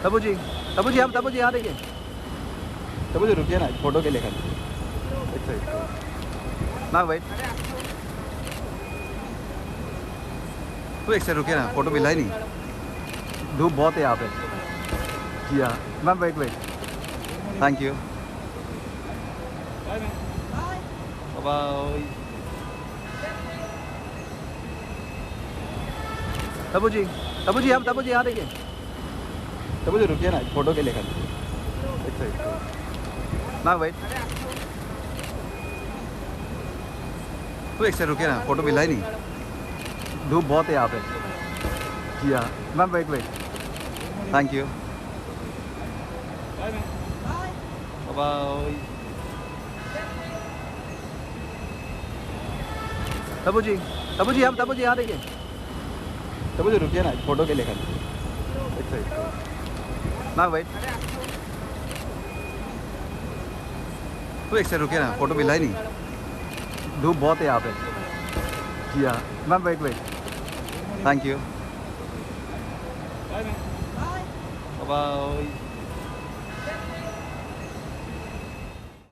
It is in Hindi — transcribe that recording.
तबू जी, तबू जी, हम तबू जी यहाँ देखिए। तबू जी रुकिए ना, फोटो के लिए खाली एक सेकंड ना वेट। तो एक सेकंड रुकिए ना, फोटो मिला ही नहीं, धूप बहुत है यहाँ पे। जी हाँ ma'am, wait wait, thank you, bye. Tabu ji, Tabu ji, हम तबू जी यहाँ देखिए। तबू जी रुकिए ना, फोटो के लिए खाली एक सेकंड ना वेट। तो एक सेकंड रुकिए ना, फोटो मिला ही नहीं, धूप बहुत है यहाँ पे। जी हाँ ma'am, wait wait, thank you, bye. Tabu ji, Tabu ji, हम तबू जी यहाँ देखिए। तबू जी रुकिए ना, फोटो के लिए खाली एक सेकंड ना वेट। तो एक सेकंड रुकिए ना, फोटो मिला ही नहीं, धूप बहुत है यहाँ पे। जी हाँ ma'am, wait wait, thank you, bye.